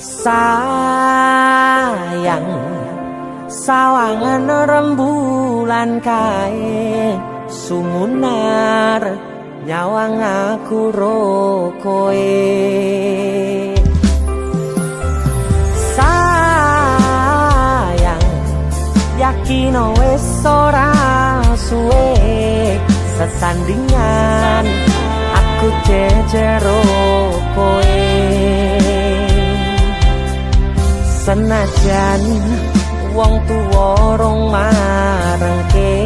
Sayang sawangan rembulan kae sumunar nyawang aku rokoe. Sayang yakin wis ora suwe sesandingan aku jejero koe. Senajan wong tuwa rong marengke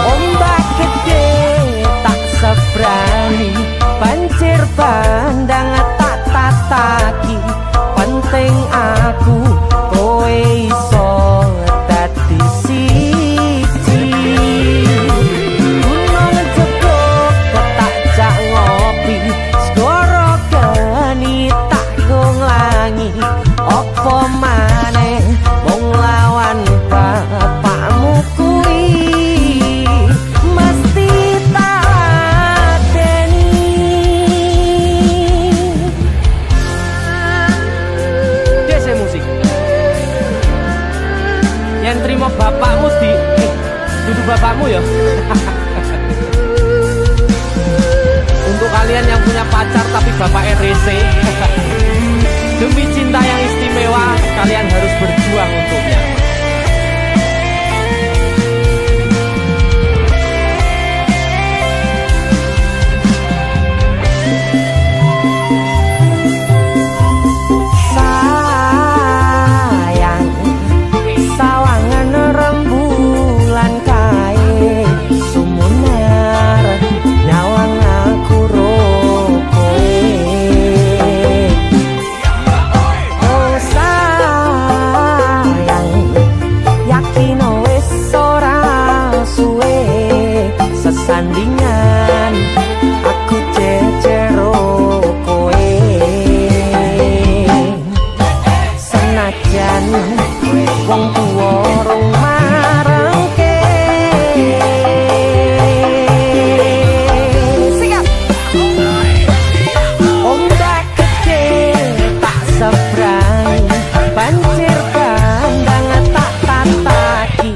ombak gede tak sebrani banjir bandang tak tataki penting aku kowe iso dadi siji. Gunung jebok tak jak ngopi segoro geni tak nglangi apa maneh wong lawan bapakmu kuwi mesti tak deni. Dese musik yang terima bapakmu di duduk bapakmu ya. Untuk kalian yang punya pacar tapi bapaknya rese, demi cinta yang istimewa kalian harus berjuang untuknya. Sayang sawangan rembulan kae sumunar nyawang aku rokoe. Oh sayang yakin wis ora suwe sesandingan aku jejero koe. Senajan wong tuwa rong marengke siap ombak gede tak sebrang banjir bandang tak tataki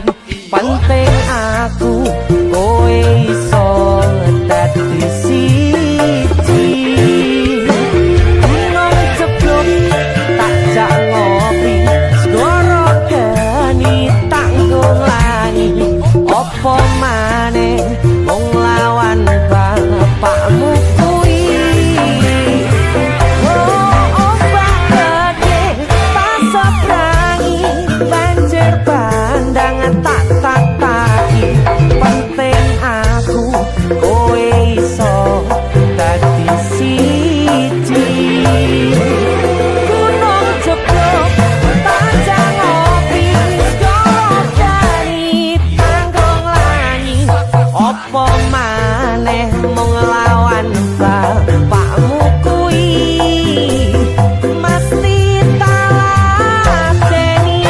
penting aku kowe iso dadi siji. Gunung jeblok tak jak ngopi segoro geni tak nglangi apa maneh wong lawan bapakmu kuwi. Oh ombak gede tak sebrangi banjir bandang tak tataki penting aku kowe iso dadi siji. Gunung jeblok tak jak ngopi segoro geni tak nglangi apa maneh mung lawan bapakmu kuwi mesti tak ladeni.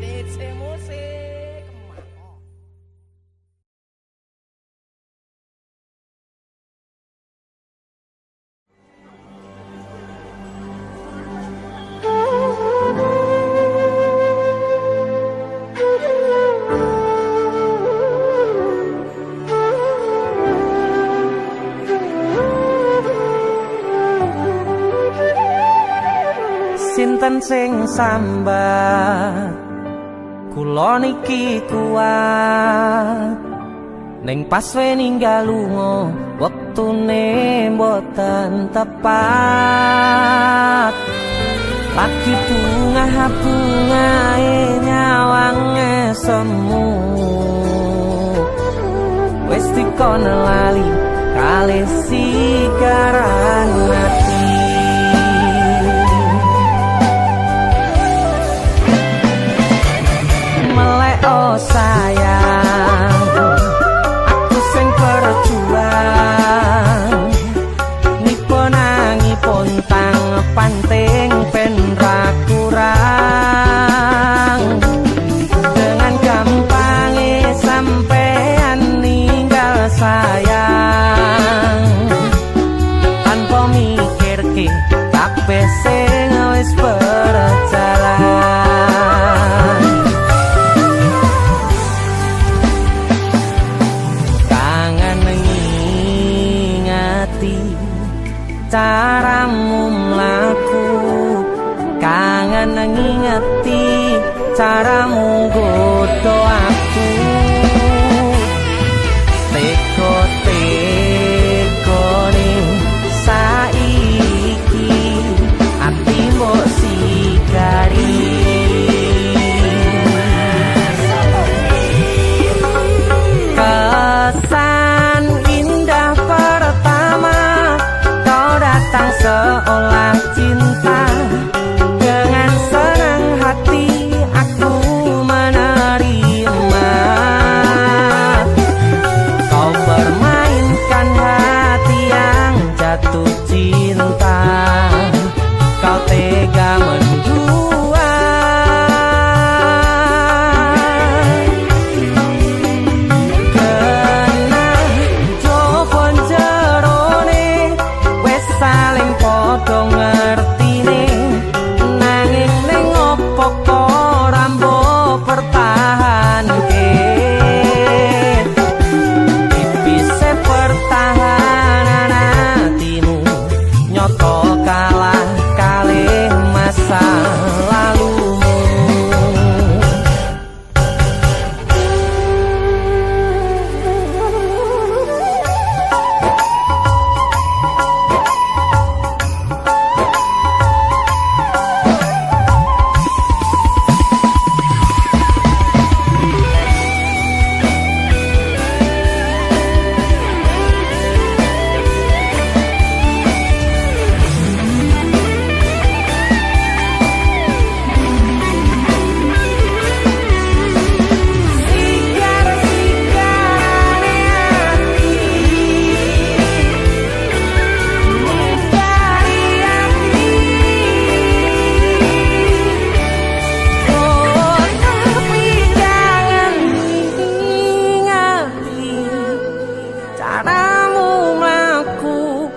DC musik. Sinten sing sambat kula niki kuat ning pas we ninggal lunga wektune mboten tepat. Lagi bunga-bungae nyawange semu wis dikon lali kalih sigaran ati. Melek oh sayang aku sing berjuang nipun angipun tang ngerti caramu mlaku, kangen ngingeti caramu godho aku. Teko-teko ning saiki ati mbok sikari. Kesan indah pertama kau datang seolah cinta, dengan senang hati aku menerima. Kau permainkan hati yang jatuh cinta, kau tega mendua. Kena jopon jerone wes saling podo ngertine, nanging ning opo kok rambo pertahanke. Tipise pertahanan hatimu nyoto kalah kalih masa lalumu. Caramu mlaku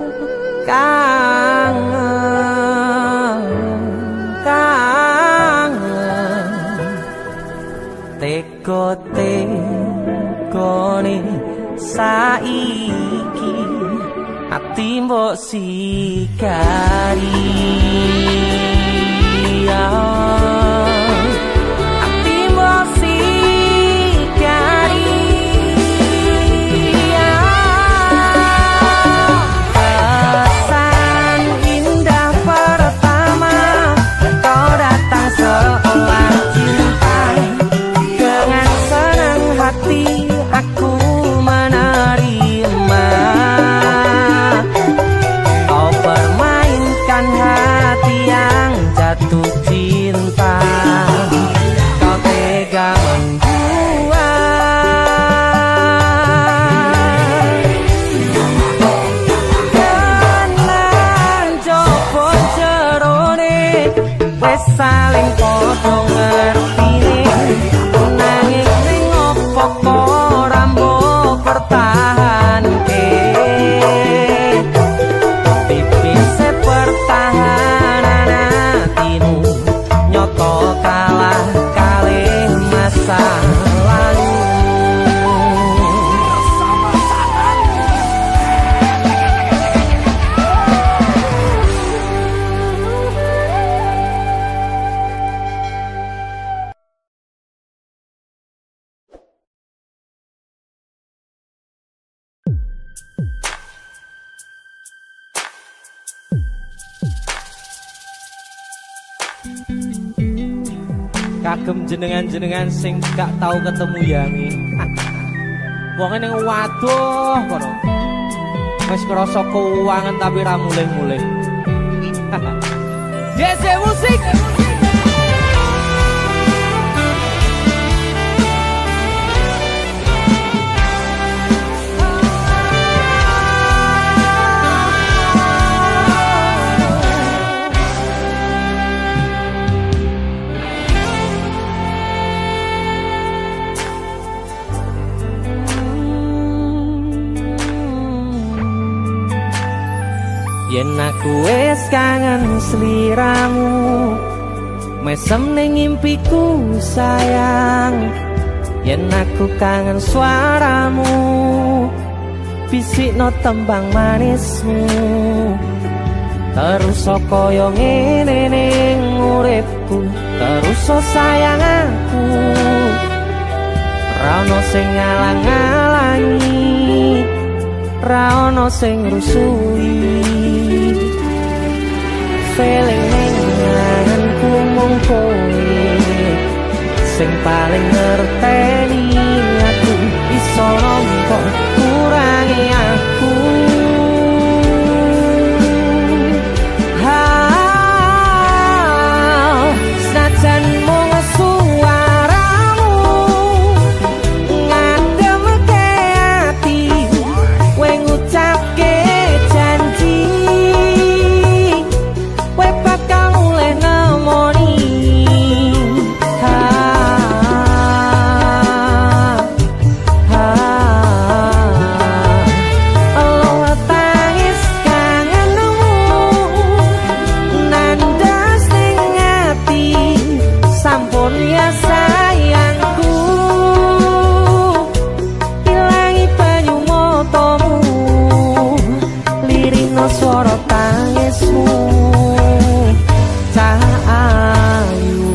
kangen, kangen. Teko-tekone saiki ati mbok sikari. Ati mbok sikari. Kesan indah pertama kau datang seolah cinta, dengan senang hati aku menerima. Kau permainkan hati yang jatuh cinta, kau tega membuat. Kenan jopo jerone wes saling podo ngertine, nanging ning opo kok rambo pertahanke. Tipise pertahanan hatimu nyoto kalah kalih masa lalu. Kagem jenengan-jenengan sing gak tau ketemu yangi. Wong ning waduh kono. Wis krasa keuangan tapi ra mulih-mulih. JC Musik. Yen aku wis kangen sliramu, mesem ning impiku sayang. Yen aku kangen suaramu, bisikno tembang manismu terus kaya ngene ning uripku terus sayang aku ra ono sing ngalang-alangi ra ono sing rusui feeling ning anganku mung kowe sing paling ngerteni aku iso nampa kurangi aku senajan mung suaramu ngademke ati kowe ngucapke janji kowe bakal mulih nemoni suara tangismu tak ayu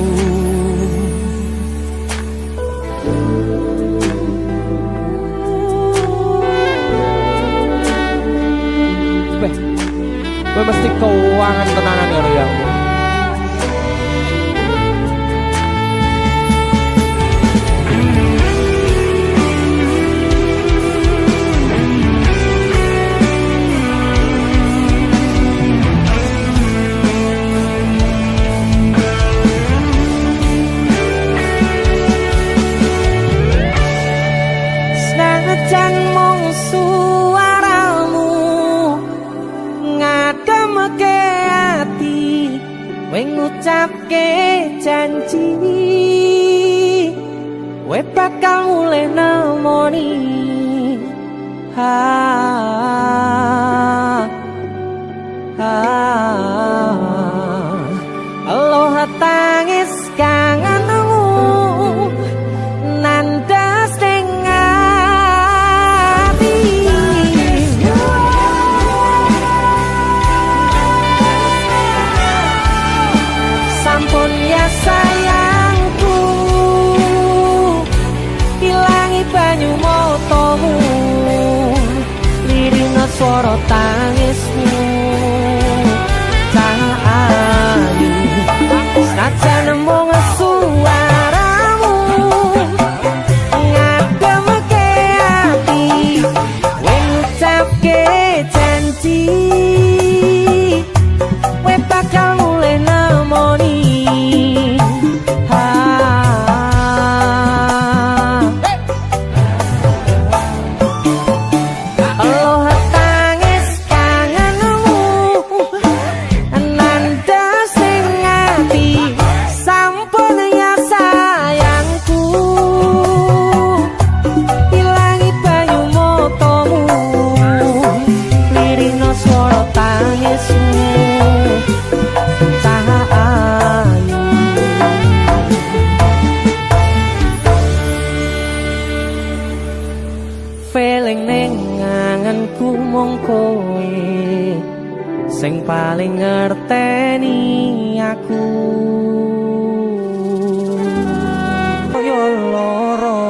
gue mesti keuangan tenanan ya Riang. Senajan mung suaramu ngademke ati kowe ngucapke janji kowe bakal mulih nemoni aloha tangis kangenmu nandas ning ati sampun ya sayangku ilangi banyu motomu lirina swara tangismu tak ayu senajan mung suaramu ngademke ati kowe ngucapke janji kowe bakal mulih nemoni aloha tangis kangenmu nandas ning ati sampun ya sayangku ilangi banyu motomu lirina swara tangismu tak ayu feeling ning anganku mung kowe sing paling ngerteni aku yo loro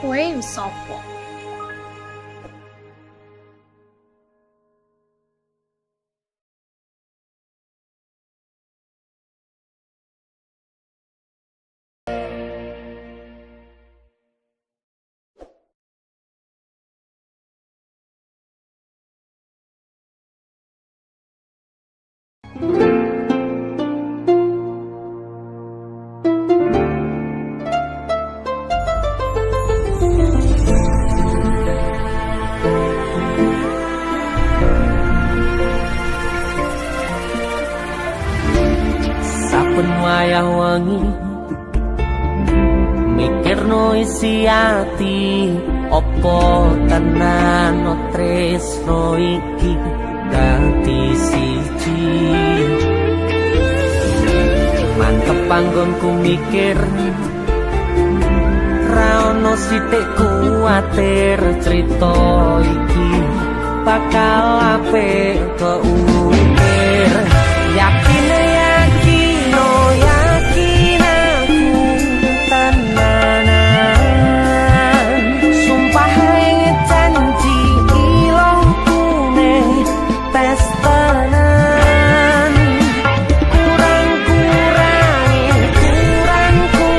kowe sapa? saben wayah wengi mikirno isi ati opo tenan tresno iki dadi siji mantep panggonku mikir ra ono sithik kuwatir crita iki bakal apik keukir. Yakin yakin oh yakin aku tenanan sumpah janji ilongkune tes tenan kurangku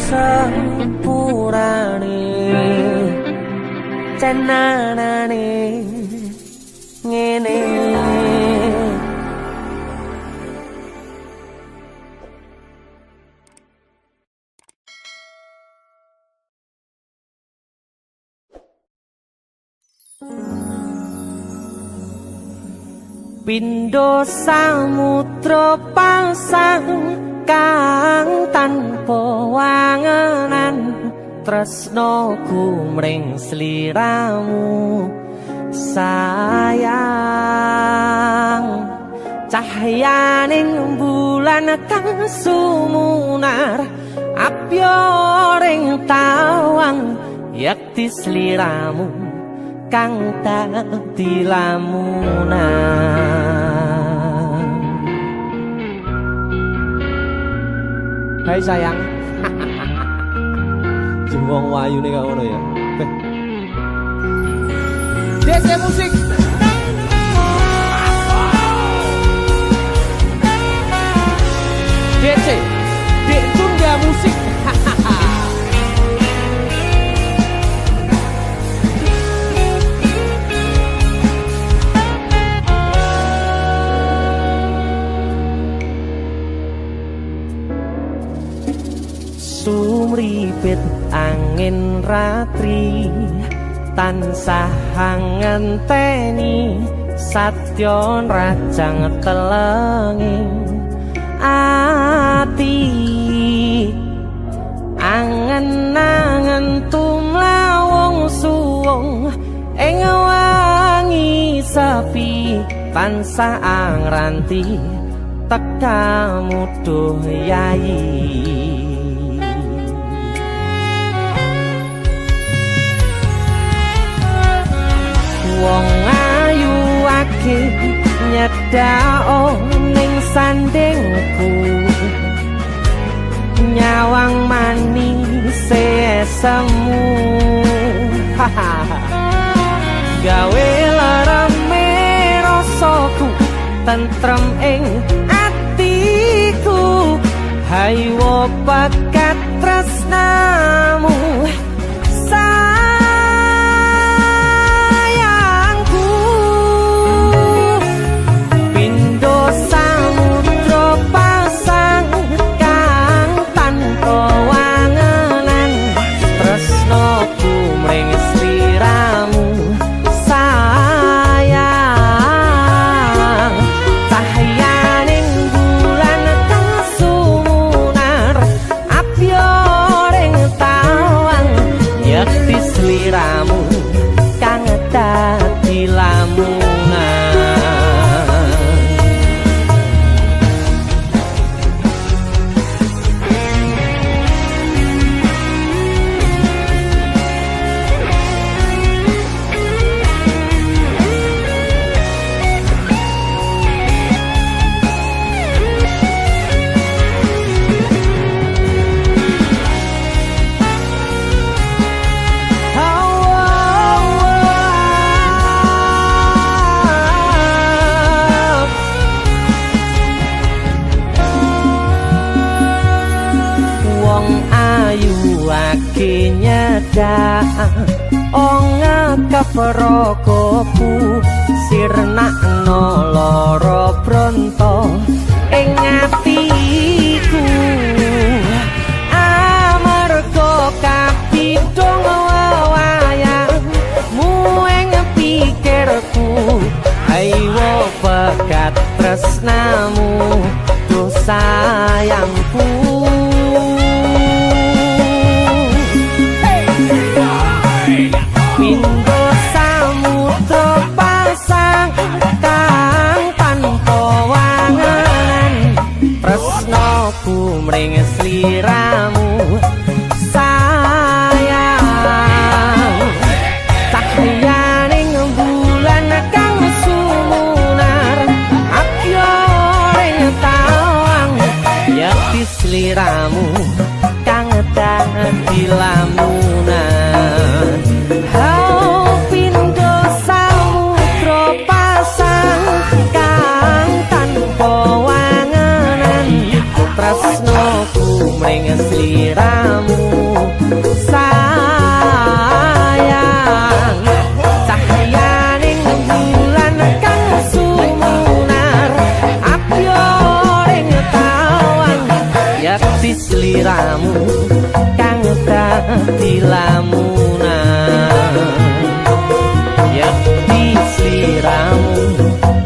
sepurane cenanane ngene tenanane ngene. Pindho samudra pasang kang tanpa wangenan, tresnoku mring sliramu sayang. Cahyaning bulan kang sumunar apyoring tawang, yakti sliramu kang dadi lamunan. Hai sayang. Wong wayune kok ngono ya. DC musik. sih. Dek Tunda Musik. Sumripit angin ratri tansah ngenteni satyon rajang telenging ati angen-angen tumlawung suwung ing wangi sepi tansah angranti tekamu duh yayi. Wong ayu akeh nyedhao ning sandingku nyawang manis semu gawe larame rasaku tentrem ing atiku haywo bakat tresnamu Prokoku sirnakno lara bronto ing atiku amarga kapidhong wayangmu ing pikirku haywo bakat tresnamu duh sayangku mring sliramu sayang cahyaning bulan kang sumunar akyo ring tawang yakti sliramu kang dadi lamunan hau pindho samudra pasang kang tanpa tresnoku mring sliramu sayang cahyaning bulan kang sumunar apyo ring tawang yakti sliramu kang dadi lamunan yakti sliramu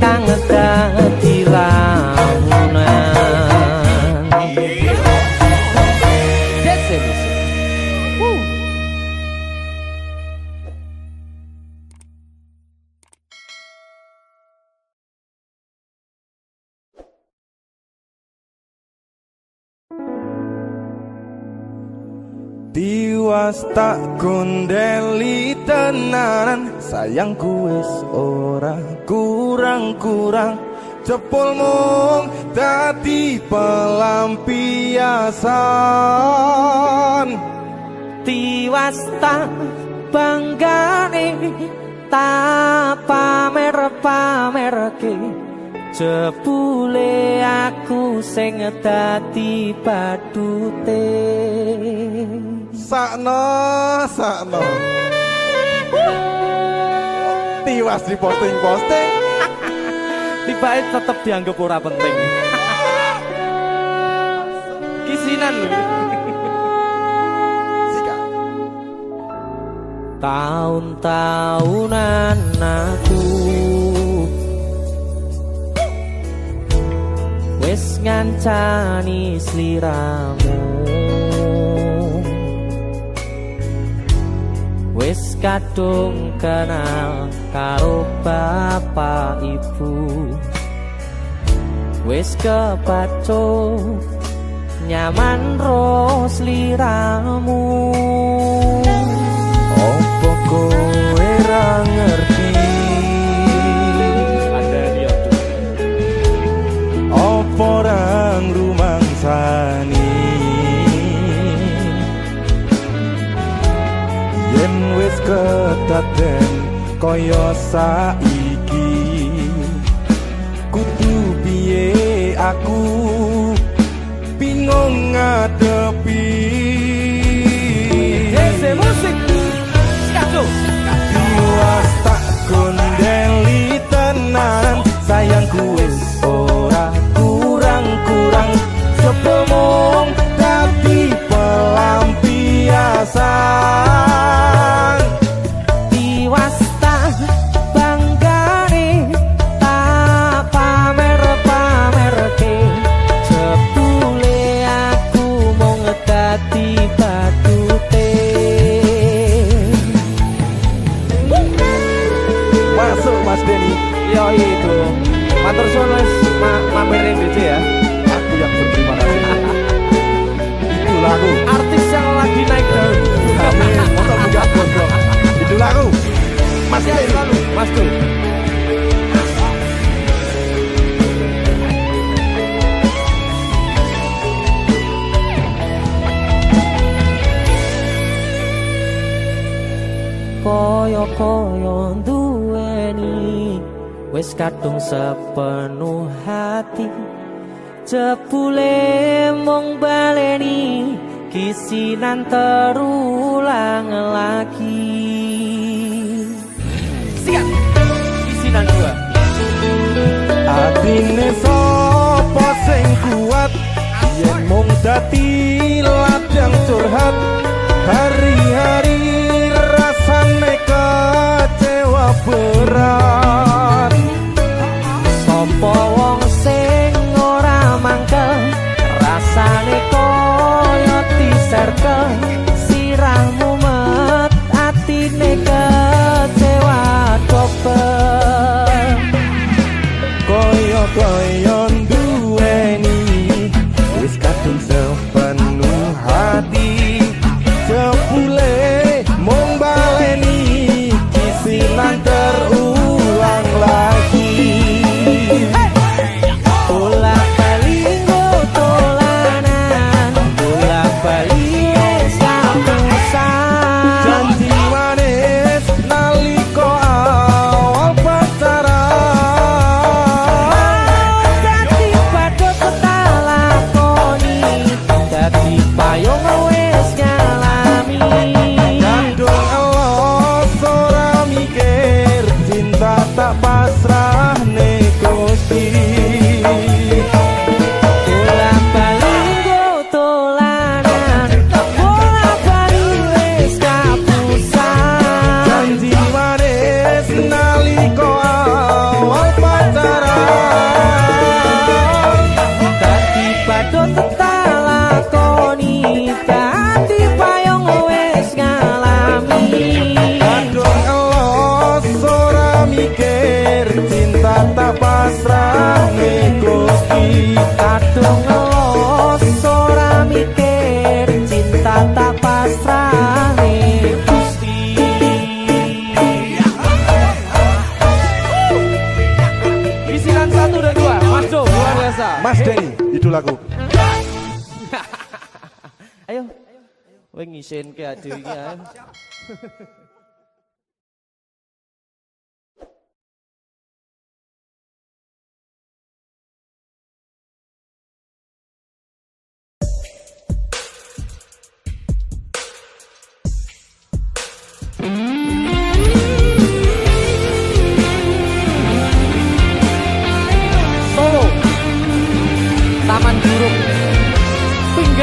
kang dadi lamunan. Tiwas tak gondeli tenanan sayangku wis ora kurang-kurang jepul mung dadi pelampiasan tiwas tak banggane tak pamer-pamerke jebule aku sing dadi badute. Sakno, sakno. Tiwas di posting-posting. Tibae tetep dianggap ora penting. Kisinan lho. Sika. Tahun-tahunan aku wis ngancani sliramu, wis kadung kenal karo bapak ibu, wis kepacu nyaman ro sliramu. Opo kowe ra ngerti? Ada dia tuh. Opo ra ngrumangsani? Yen wis kedaden kaya saiki, kudu piye aku bingung ngadepi. Dese musik. Skaco. Tiwas tak gondeli tenan, sayangku wis ora kurang-kurang, sepemong dadi pelampiasan. Tiwas tak banggane tak pamer-pamerke, jebule aku mung dadi badute. Masuk Mas Denny, Yo itu. Matur suwun wis mamerin DJ ya. aku yang berterima kasih. Itu lagu. Artis yang lagi naik daun. Amin. Untuk buka gondrong. Itu lagu. Mas Denny. Selalu Mas tuh. Koyo-koyo duweni wis kadung sepenuh hati, jebule mung baleni kisinan terulang lagi. Siap. Isinan 2. Atine sapa sing kuat, yen mung dadi ladang curhat, hari-hari rasane kecewa berat. Sopo wong sing ora mangkel, rasane koyo diserkel, sirahmu met atine kecewa dobel. Koyo-koyo duweni wis kadung sepenuh hati, jebule mung baleni kisinan terulang lagi. Bolak-balik tolanan, bolak-balik samusan. Janji manis nalika awal pacaran, Dadi padha tak lakoni, dadi payung wis ngalami. kandung elos ora mikir, cinta tak pasrah Gusti. Bolak-balik tolanan, bolak-balik wis kapusan. Janji manis nalika awal pacaran, Dadi padha tak lakoni, dadi payung wis ngalami. kandung elos ora mikir, cinta tak pasrah Gusti. Kadung ngelos ora mikir, cinta tak pasrah Gusti. Isinan 1 dan 2. Mas Do, luar biasa. Mas Denny, itu lagu. Ayo. Kowe ngisinke ade iki ae.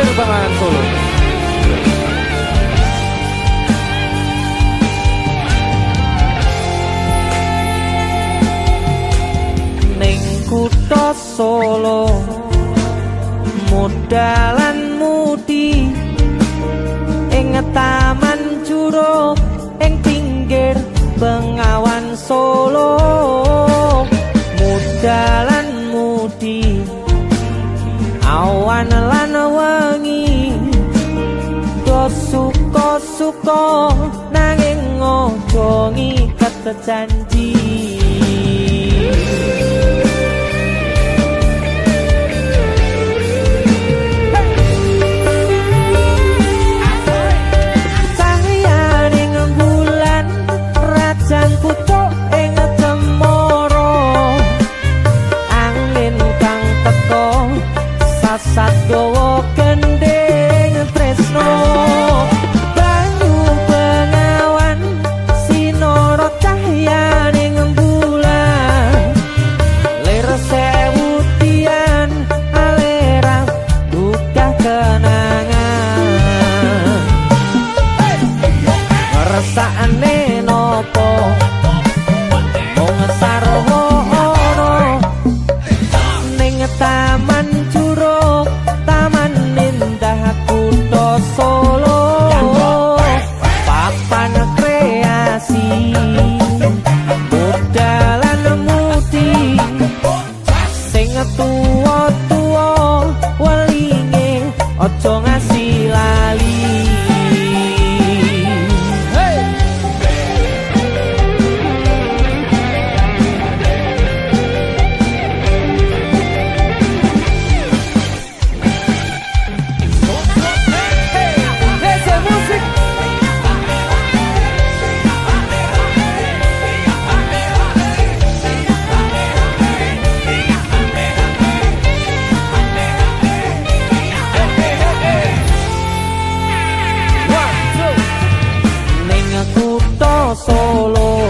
Bengawan Solo. Ning kutha Solo modalan mudi ing taman Curug ing pinggir Bengawan Solo modalan mudi awan lan wengi do suka-suka nanging ojo ngiket janji. Pucuk ing cemara angin kang teka sasat dawa gendeng tresno banyu Bengawan sinara cahyaning bulan lir sewu tian alera duka kenangan ngrasakne nopo Taman Curug, taman indah kutha Solo, papan kreasi, modalan mudi, sing tuwa-tuwa welinge aja ngasih lali. Solo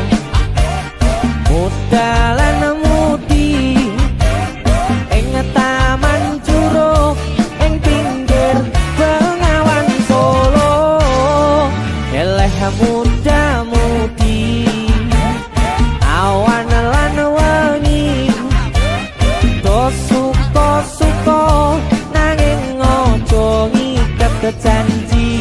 modalan mudi ing taman Curug ing pinggir Bengawan Solo eleh muda mudi awan lan wengi do suka-suka nanging ojo ngiket janji.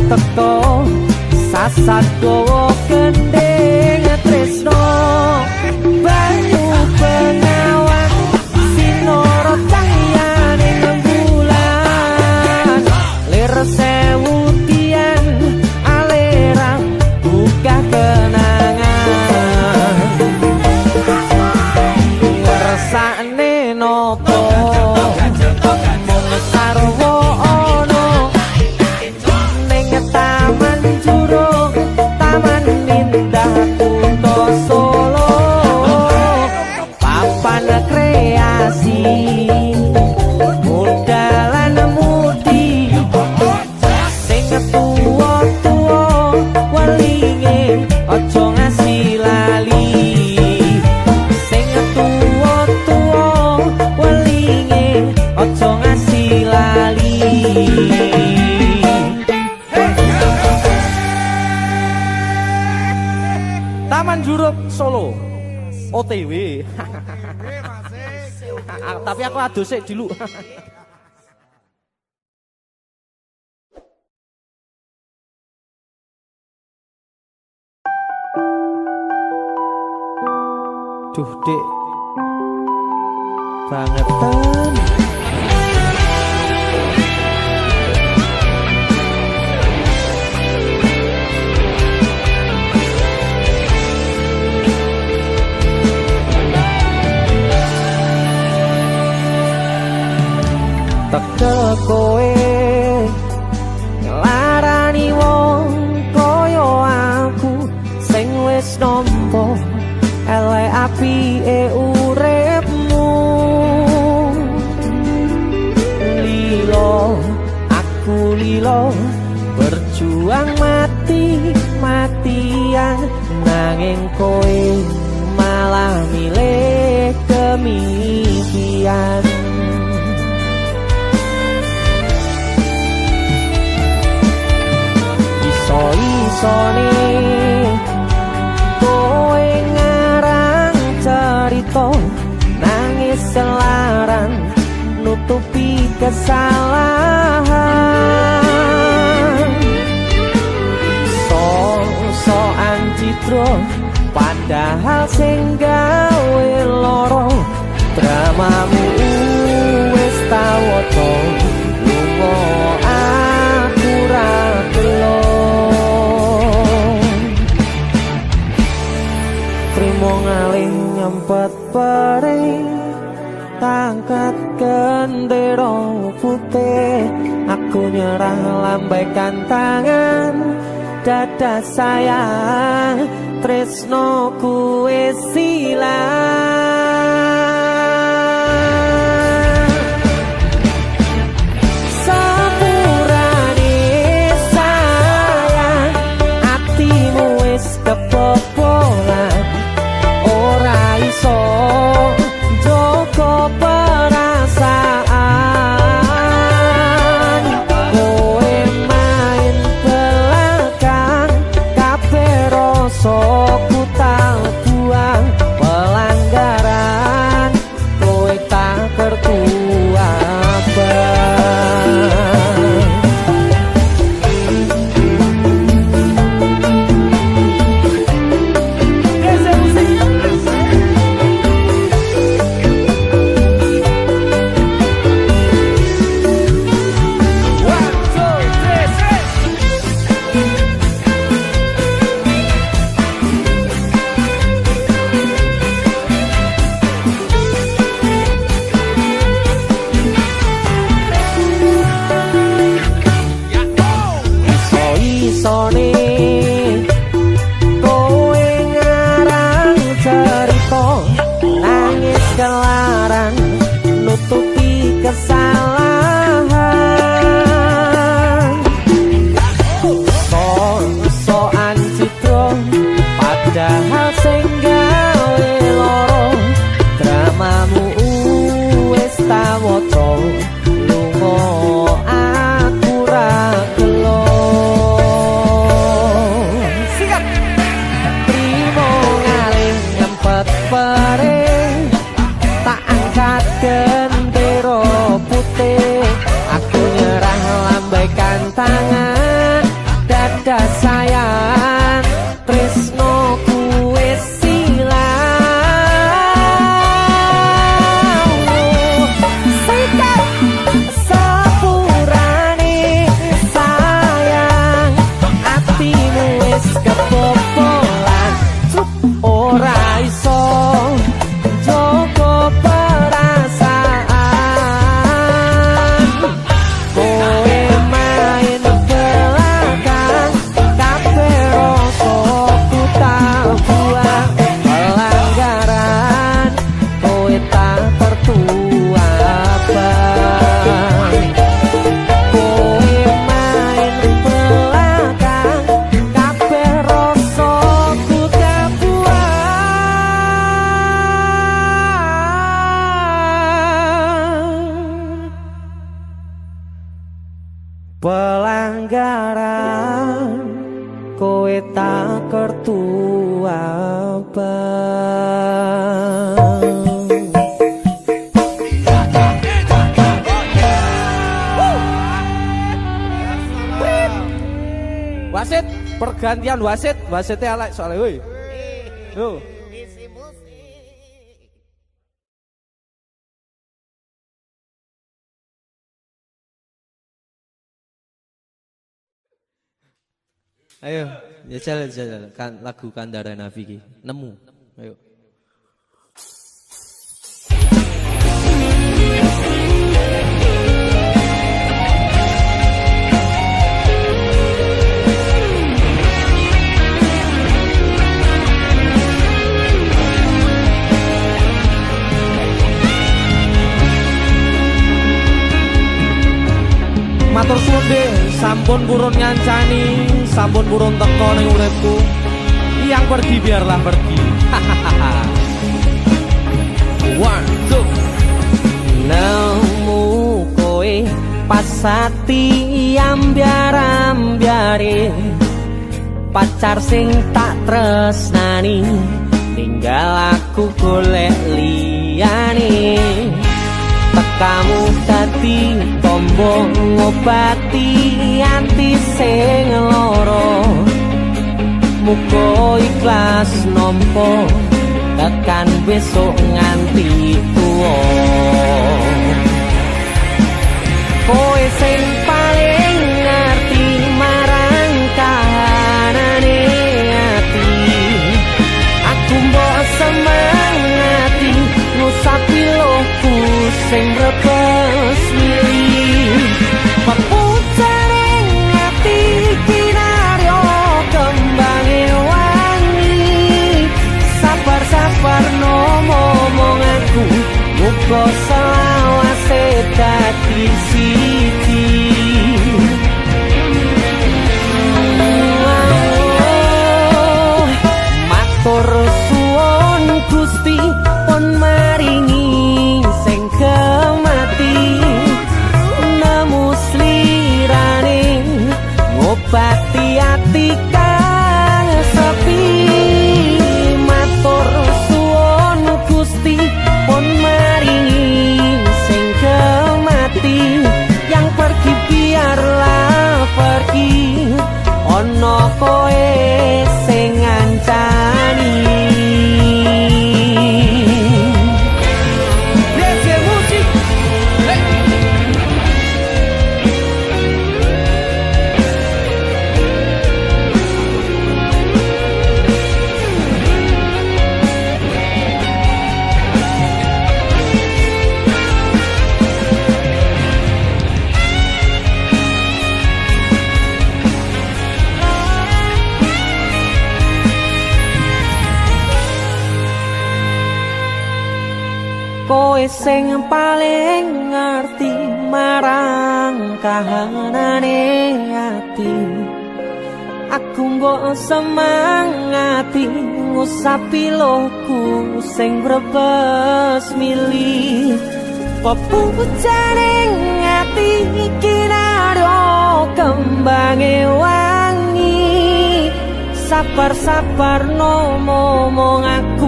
Teko sasat dawa gendeng tresno banyu Bengawan sinara cahyaning bulan lir sewu tian alera buka kenangan ngrasakne nopo mung sarwa Taman Curug, taman indah kutha Solo, papan kreasi, modalan mudi, sing tuwa-tuwa welinge aja ngasih lali, sing tuwa-tuwa welinge aja ngasih lali. Taman Curug Solo OTW. Tapi aku adus sik dulu. Duh, Dek. Bangetan. Tekel kowe nglarani wong kaya aku sing wis nampa elek apike uripmu lilo berjuang mati-matian nanging kowe malah milih demikian. Iso-isone kowe ngarang cerita nangis selaran nutupi kesalahan. So-soan citro padahal sing gawe loro dramamu wis tau waca lunga aku ra gelo. Trimo ngalih nyempet pering tangkat gendera putih, aku nyerah lambaikan tangan dada sayang tresnoku wis ilang. Sepurane sayang atimu wis kebobolan ora iso joko perasaan. Kowe main belakang kabeh rasa ku tak buang pelanggaran kowe tak kertu abang. Iso-isone kowe ngarang cerita nangis kelaran nutupi kesalahan. So-soan citro padahal sing gawe loro dramamu wis tak waca lunga aku ra gelo. Pering tak angkat gendera putih, aku nyerah lambaikan tangan dada sayang tresnoku wis ilang. Sikap sepurane sayang atimu wis kebobolan ora iso joko perasaan. Kowe main belakang kabeh rasa ku tak buang pelanggaran kowe tak tertua abang. Kowe main belakang kabeh rasa ku tak pelanggaran kowe tak kertu abang. Wasit, pergantian wasit, wasitnya alek soalnya woi. Yo. Ayo, jajal kan lagu Kandara Nafiki. Nemu. Ayo. matur suwun nggih, sampun purun ngancani, sampun purun teka ning uripku. Yang pergi biarlah pergi. One, two. Nemu kowe pasati ambyar-ambyare, pacar sing tak tresnani, tinggal aku golek liyane. Tekamu dadi tombo ngobati ati sing lara, muga ikhlas nampa tekan besok nganti tuwa. Kowe sing paling ngerti marang kahanane ati, aku mbok semangati ngusapi lohku sing rebes milih. Pepucaring ati kinaryo kembange wangi, sabar-sabar ngomong aku, muga selawase dadi siji. Matur suwun Gusti pun maringi sing kemati, nemu slirane ngobati ati kang sepi. Matur suwun Gusti pun maringi sing kemati, yang pergi biarlah pergi, ono koe sing ngancani. Kowe sing paling ngerti marang kahanane ati, aku mbok semangati ngusapi lohku sing brebes milih. Pepucaring ati kinaryo kembange wangi, sabar-sabar ngomong aku,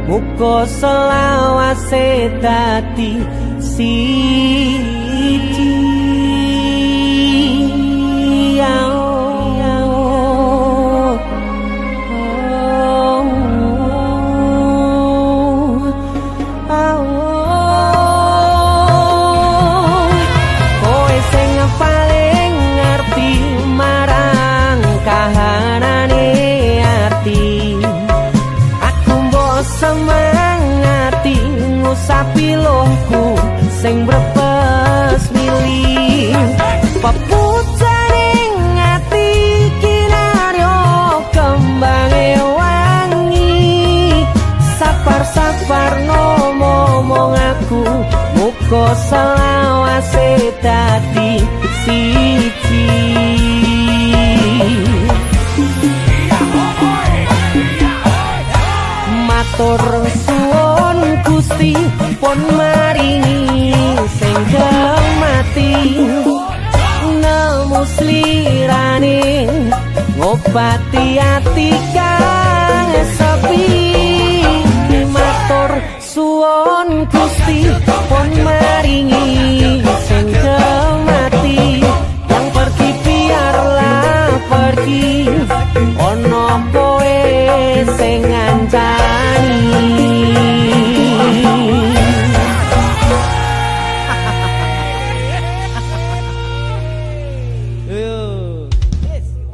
muga selawase dadi siji. Kowe sing paling ngerti marang kahanane ati, aku mbok semangati ngusapi lohku sing brebes milih. Pepucaring ati kinaryo kembange wangi, sabar-sabar ngomong aku, muga selawase dadi siji. Matur suwun Gusti pun maringi sing kemati, nemu slirane ngobati ati kang sepi. Matur suwun Gusti pun maringi sing kemati, yang pergi biarlah pergi, ono kowe sing ngancani.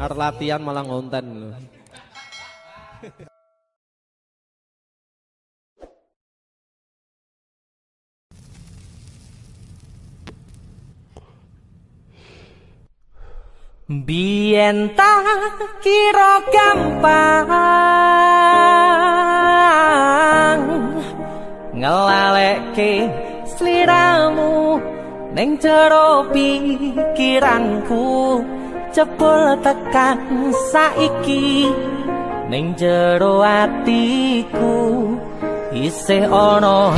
Arep latihan malah ngonten lho. Biyen tak kira gampang ngelalekke sliramu ning jero pikiranku jebul tekan saiki ning jero atiku isih ana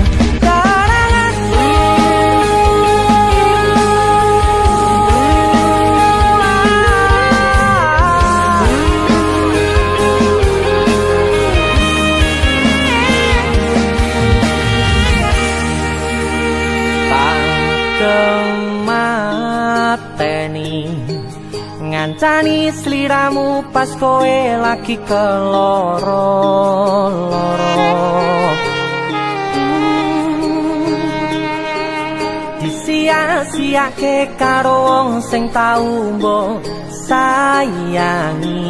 ngancani sliramu pas kowe lagi keloro-loro disia-siake karo wong sing tau mbok sayangi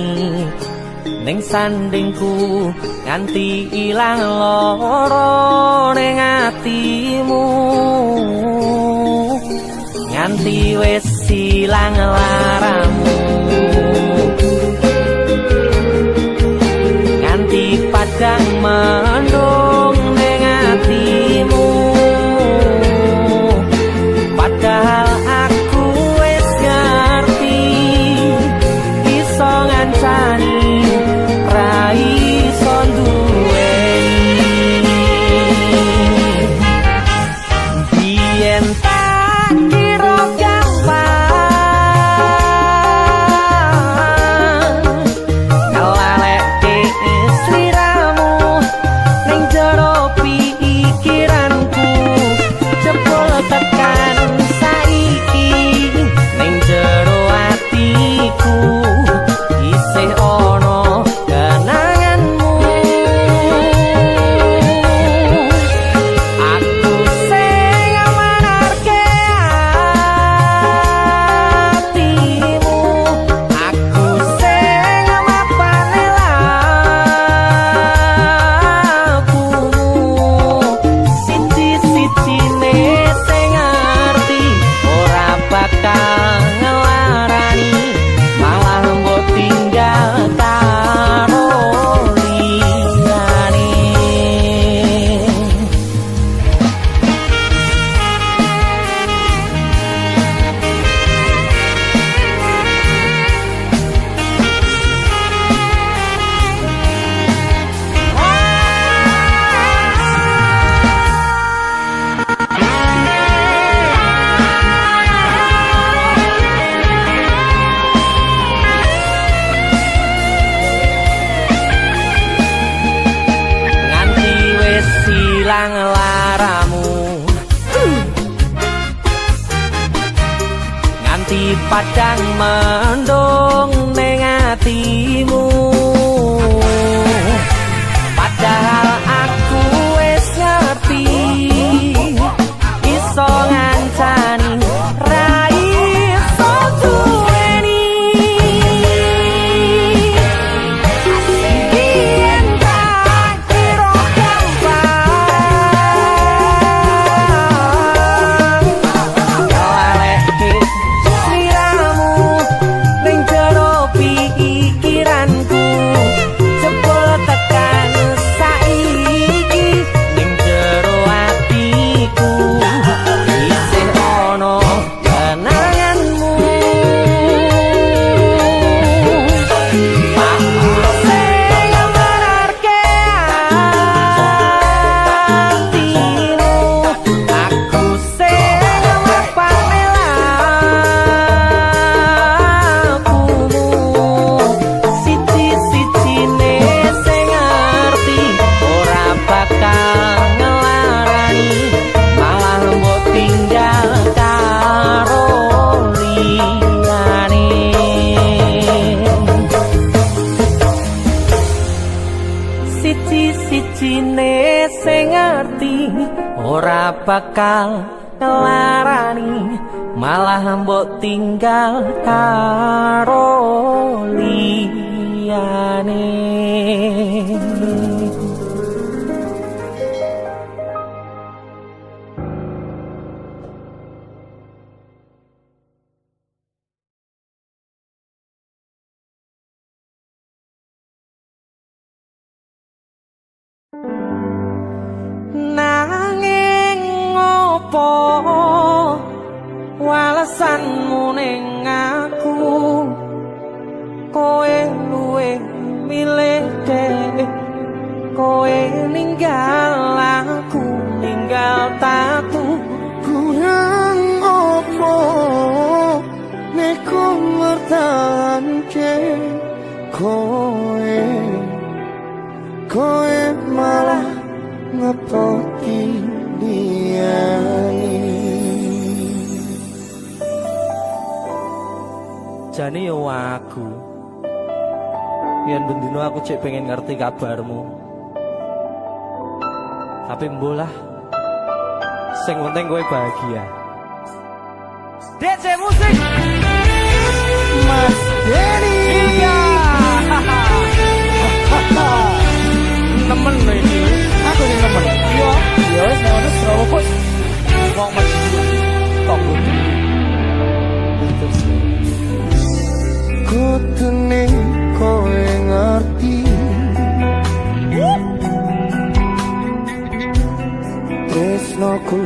ning sandingku nganti ilang loro ning atimu nganti wis silang laramu nganti padang mendung ning atimu padahal aku wis ngerti iso ngancani ra iso duweni biyen padang mendung ning atimu padahal aku wis ngerti iso ngancani ra iso duweni yen tak kira siji-sijine sing ngerti ora bakal ngelarani malah mbok tinggal karo liyane. perasaanmu ning aku, kowe luwe milih dek, kowe ninggal aku ninggal tatu. Kurang opo nek ku mertahanke kowe, kowe malah ngepoti diani. Jane yo aku yen bendino aku cek pengen ngerti kabarmu, tapi mbolah sing penting kowe bahagia. DJ musik Mas Denny. iya nemen lho iki Aku sing nemen. iya Ya wis nek ono Surabaya wong mesti kok kutune kowe ngerti. Tresnoku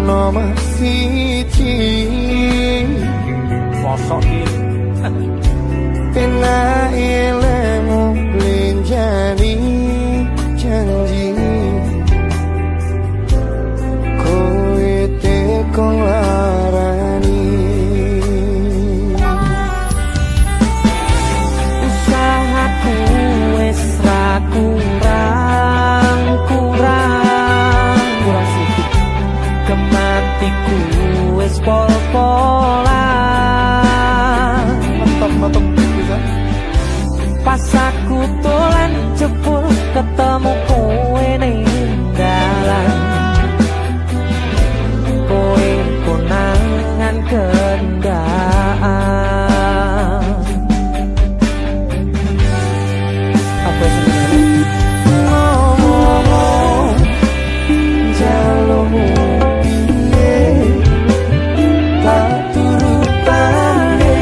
nomor siji, mosok iki pena ilmu lenjani janji kowe tekon larani. Usahaku wis ra kurang sikit, kematiku wis pol-polan. Mantap bisa. Pas aku dolan jebul ketemu kowe ning dalan, kowe konangan kendaan. Apa sebenarnya? Ngomong jalurmu piye, tak turutane,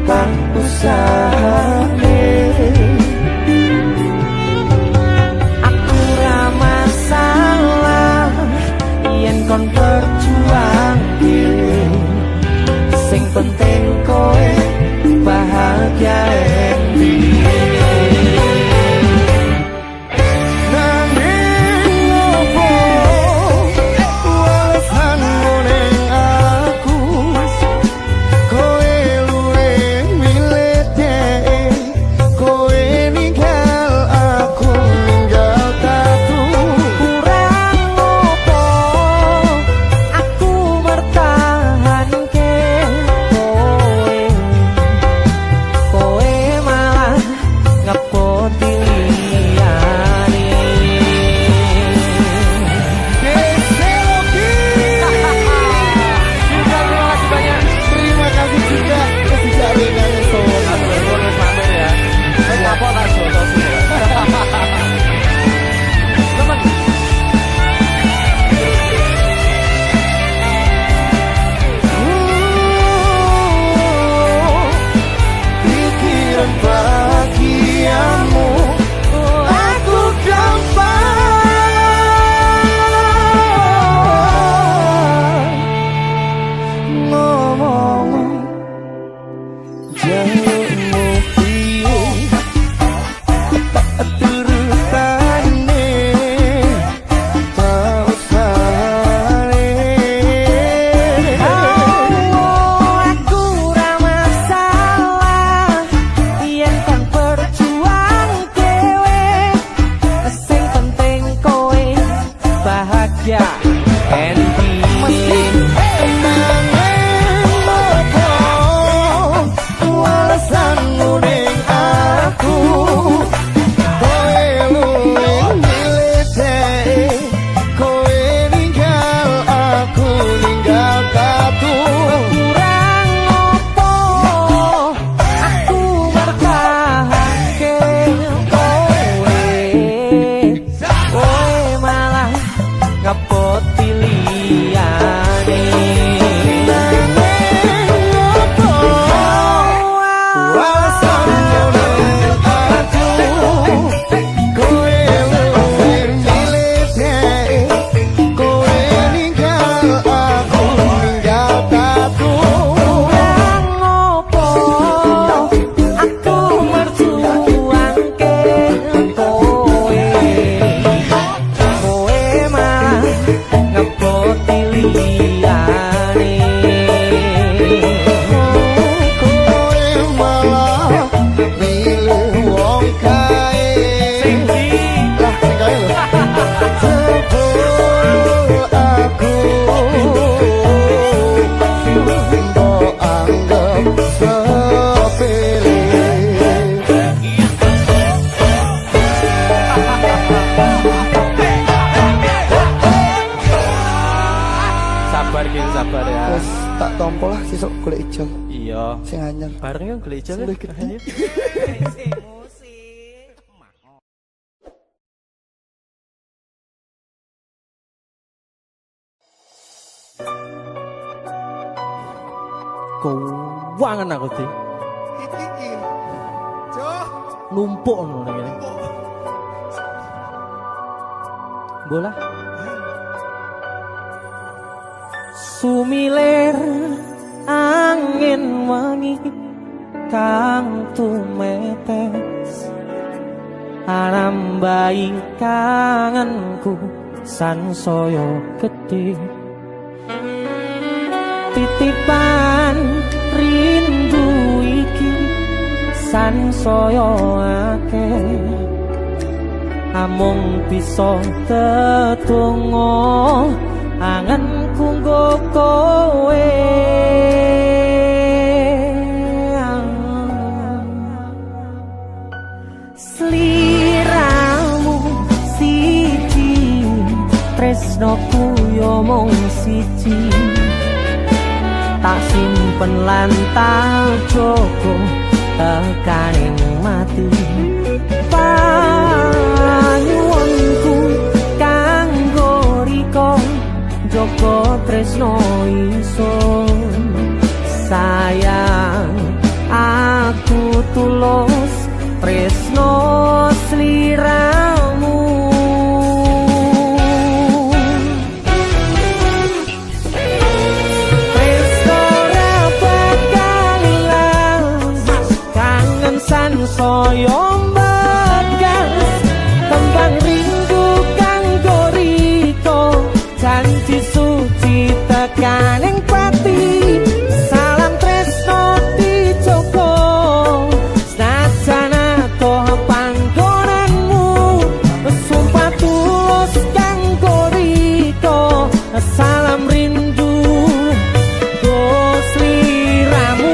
tak usahane. Aku ra masalah yen kon berjuang dhewe, sing penting kowe bahagia Nanging opo walesanmu ning aku, kowe luwe milih dek, kowe ninggal aku ninggal tatu. kurang opo aku bertahanke kowe, kowe liyane. Kowe malah milih wong kae. Sing di Lah sing kae lho. Sebelum aku mbok anggap sepele. sabar gini sabar ya. Terus tak tompo lah sesuk golek ijo Iya. sing anyar. Bareng yang gereja Boleh kan. kita. Keuangan aku sih Iki. Jo. numpuk ngono ngene. Bola. Sumilir angin wangi kang tumetes arambai kangenku sansaya gedhe titipan rindu iki sansaya akeh amung bisa tetunggo angenku nggo kowe sliramu siji tresnoku yo mung siji tak simpen lan tak jogo tekaning mati panyuwunku kanggo riko jogo tresno ingsun sayang aku tulus tresno sliramu soyo bagas kembang rindu kanggo riko janji suci tekaning pati salam tresno dijogo senajan ato panggonanmu sumpah tulus kanggo riko salam rindu go sliramu.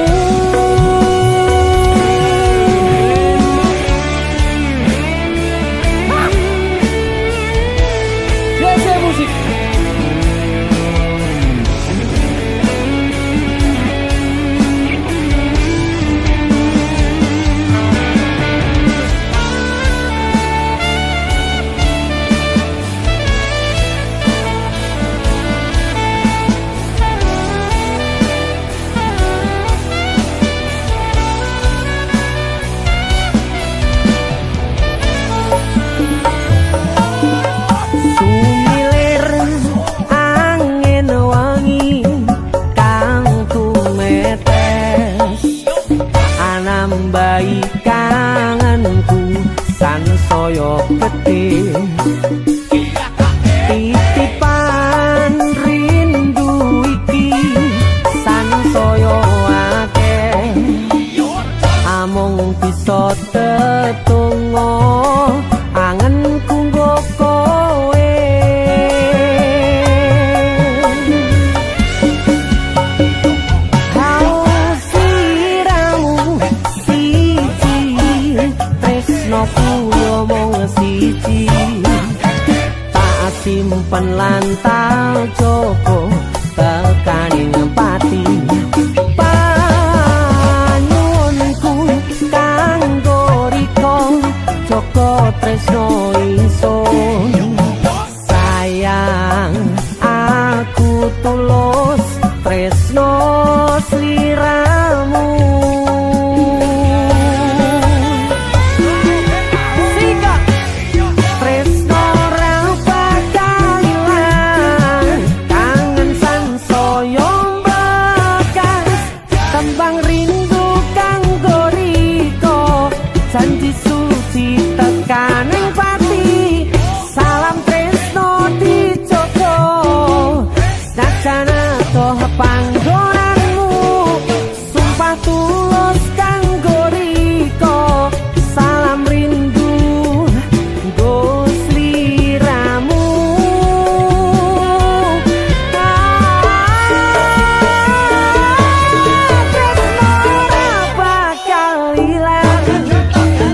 Sajana toh panggonanmu sumpah tulus kanggo riko salam rindu nggo sliramu tresno ora bakal ilang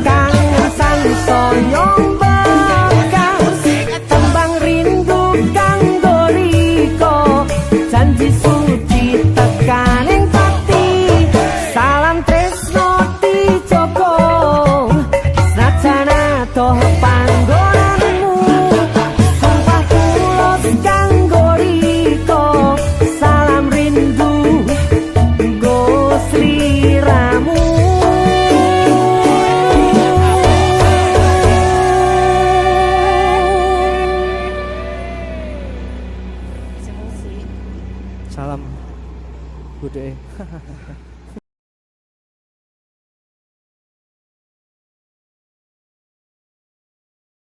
kangen sansaya bekas tembang rindu kanggo riko janji suci tekaning pati salam tresno dijogo sajana toh panggonanmu sumpah tulus kanggo riko salam rindu nggo sliramu Salam bude.